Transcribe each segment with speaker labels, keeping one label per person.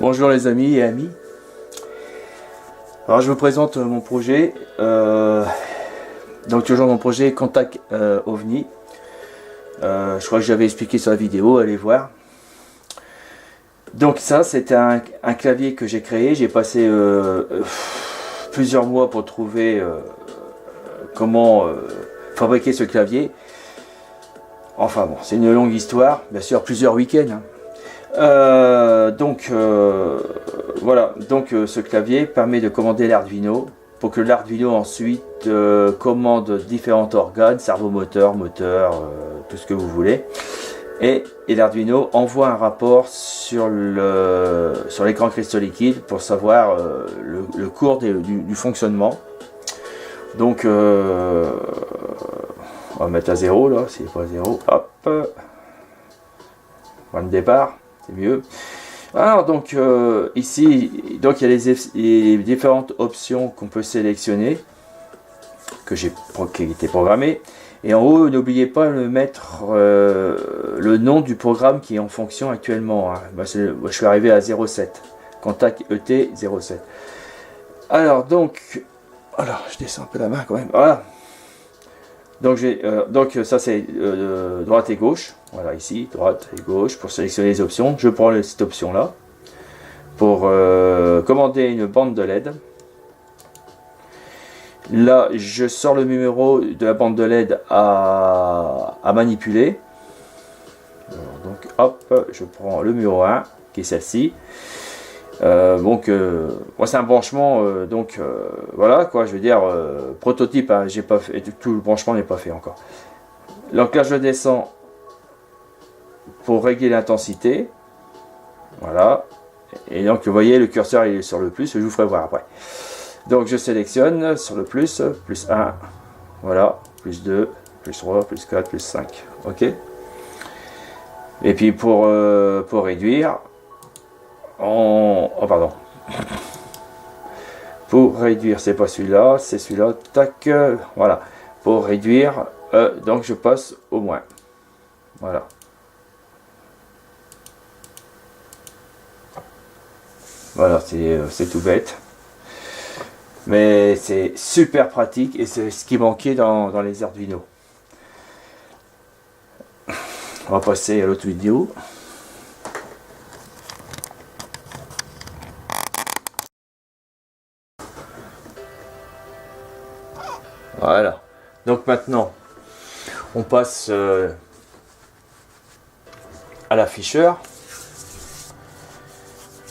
Speaker 1: Bonjour les amis et amis. Alors je vous présente mon projet. Donc toujours mon projet Contact OVNI. Je crois que j'avais expliqué sur la vidéo, allez voir. Donc ça c'est un clavier que j'ai créé. J'ai passé plusieurs mois pour trouver comment fabriquer ce clavier. Enfin bon, c'est une longue histoire, bien sûr plusieurs week-ends. Hein. Voilà, donc ce clavier permet de commander l'Arduino pour que l'Arduino ensuite commande différents organes, cerveau moteur, tout ce que vous voulez, et l'Arduino envoie un rapport sur l'écran cristaux liquide pour savoir le cours du fonctionnement. Donc on va mettre à 0 là, c'est pas 0, hop, point de départ. C'est mieux. Alors donc ici, donc il y a les différentes options qu'on peut sélectionner, qui étaient programmées. Et en haut, n'oubliez pas de mettre le nom du programme qui est en fonction actuellement. Hein. Moi, je suis arrivé à 07, Contact ET 07. Alors donc, je descends un peu la main quand même. Voilà. Donc ça c'est droite et gauche, voilà ici, droite et gauche pour sélectionner les options. Je prends cette option là pour commander une bande de LED. Là je sors le numéro de la bande de LED à manipuler. Alors, donc hop, je prends le numéro 1 qui est celle-ci. Moi c'est un branchement voilà quoi, je veux dire prototype, hein, j'ai pas fait, tout le branchement n'est pas fait encore. Donc là je descends pour régler l'intensité, voilà, et donc vous voyez le curseur il est sur le plus, je vous ferai voir après. Donc je sélectionne sur le plus 1, voilà, plus 2, plus 3, plus 4, plus 5, ok. Et puis pour réduire, pour réduire, c'est pas celui-là, c'est celui-là, tac, voilà. Pour réduire, donc je passe au moins. Voilà. Voilà, c'est tout bête. Mais c'est super pratique et c'est ce qui manquait dans les Arduino. On va passer à l'autre vidéo. Voilà, donc maintenant on passe à l'afficheur.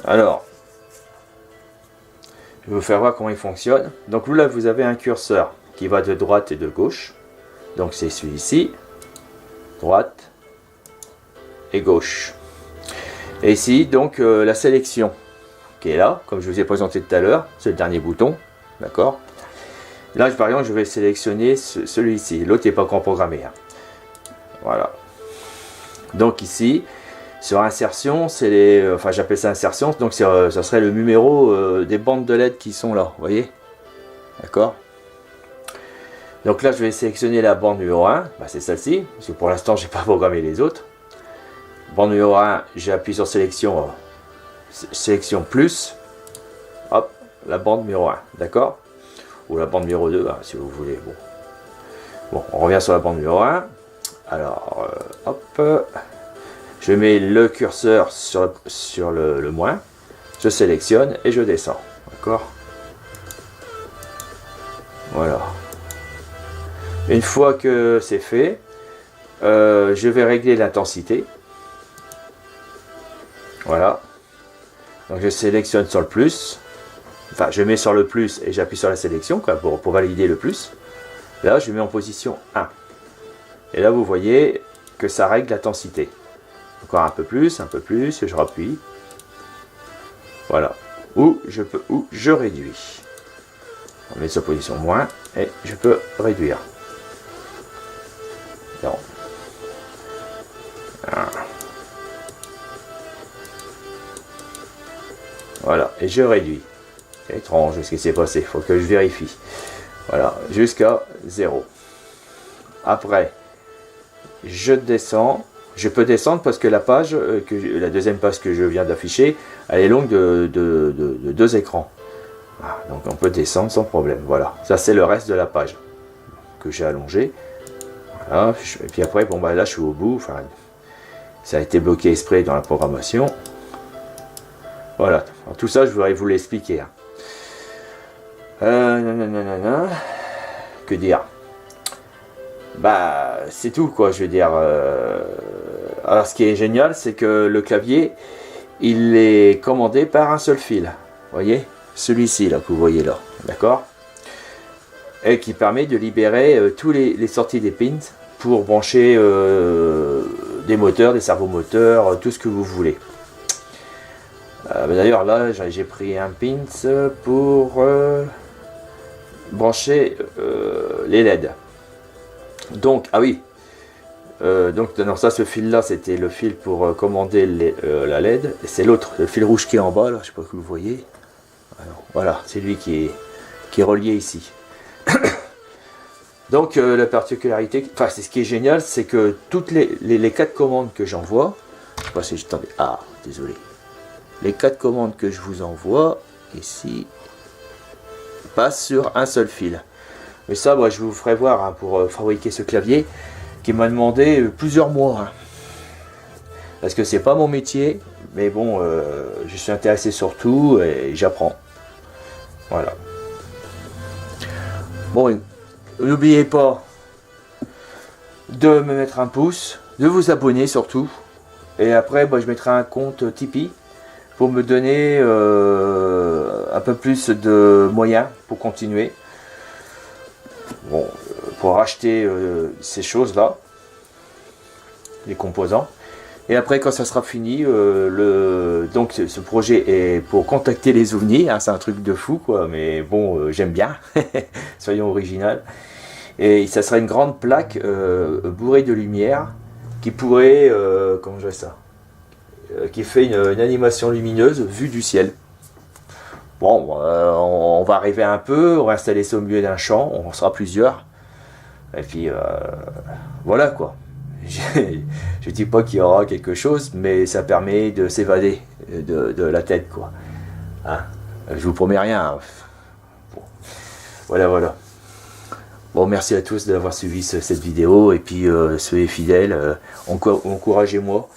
Speaker 1: Alors, je vais vous faire voir comment il fonctionne. Donc là vous avez un curseur qui va de droite et de gauche. Donc c'est celui-ci, droite et gauche. Et ici donc la sélection qui est là, comme je vous ai présenté tout à l'heure, c'est le dernier bouton, d'accord. Là, par exemple, je vais sélectionner celui-ci. L'autre n'est pas encore programmé. Hein. Voilà. Donc ici, sur insertion, c'est les... Enfin, j'appelle ça insertion. Donc, ça serait le numéro des bandes de LED qui sont là. Vous voyez? D'accord? Donc là, je vais sélectionner la bande numéro 1. Bah, c'est celle-ci. Parce que pour l'instant, je n'ai pas programmé les autres. Bande numéro 1, j'appuie sur sélection. Sélection plus. Hop, la bande numéro 1. D'accord? Ou la bande numéro 2, hein, si vous voulez. Bon, on revient sur la bande numéro 1. Alors, hop, je mets le curseur sur le moins, je sélectionne et je descends. D'accord? Voilà. Une fois que c'est fait, je vais régler l'intensité. Voilà. Donc je sélectionne sur le plus. Enfin, je mets sur le plus et j'appuie sur la sélection quoi, pour valider le plus. Là, je mets en position 1. Et là, vous voyez que ça règle l'intensité. Encore un peu plus, et je rappuie. Voilà. Ou je réduis. On met sur position moins et je peux réduire. Non. Voilà, et je réduis. C'est étrange ce qui s'est passé, il faut que je vérifie. Voilà, jusqu'à 0. Après, je descends Je peux descendre parce que la page, la deuxième page que je viens d'afficher, elle est longue de 2 écrans. Voilà, donc on peut descendre sans problème. Voilà, ça c'est le reste de la page que j'ai allongé. Voilà, et puis après, bon bah là je suis au bout. Enfin, ça a été bloqué exprès dans la programmation. Voilà, alors, tout ça je voudrais vous l'expliquer. Hein. Que dire? Bah c'est tout quoi, je veux dire. Alors ce qui est génial, c'est que le clavier, il est commandé par un seul fil. Vous voyez, celui-ci là que vous voyez là, d'accord? Et qui permet de libérer tous les sorties des pins pour brancher des moteurs, des servomoteurs, tout ce que vous voulez. D'ailleurs là j'ai pris un pins pour brancher les LED. Donc ah oui, donc non, ça ce fil là c'était le fil pour commander la LED, et c'est l'autre, le fil rouge qui est en bas là, je sais pas si vous voyez. Alors, voilà, c'est lui qui est relié ici. Donc la particularité, enfin c'est ce qui est génial, c'est que toutes les 4 commandes que j'envoie, je sais pas si j'attendais, ah désolé, les 4 commandes que je vous envoie ici passent sur un seul fil. Mais ça, moi, je vous ferai voir hein, pour fabriquer ce clavier qui m'a demandé plusieurs mois. Hein. Parce que c'est pas mon métier, mais bon, je suis intéressé surtout et j'apprends. Voilà. Bon, n'oubliez pas de me mettre un pouce, de vous abonner surtout. Et après, moi, je mettrai un compte Tipeee pour me donner un peu plus de moyens pour continuer. Bon, pour acheter ces choses là, les composants, et après quand ça sera fini, donc ce projet est pour contacter les ovnis, hein, c'est un truc de fou quoi, mais bon j'aime bien, soyons original, et ça sera une grande plaque bourrée de lumière qui pourrait, comment je dirais ça, qui fait une animation lumineuse vue du ciel. Bon, on va arriver un peu, on va installer ça au milieu d'un champ, on sera plusieurs. Et puis, voilà quoi. Je dis pas qu'il y aura quelque chose, mais ça permet de s'évader de la tête quoi. Hein, je vous promets rien. Bon, voilà. Bon, merci à tous d'avoir suivi cette vidéo. Et puis, soyez fidèles, encouragez-moi.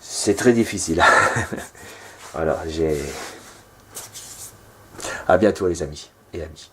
Speaker 1: C'est très difficile. Voilà, à bientôt les amis et amis.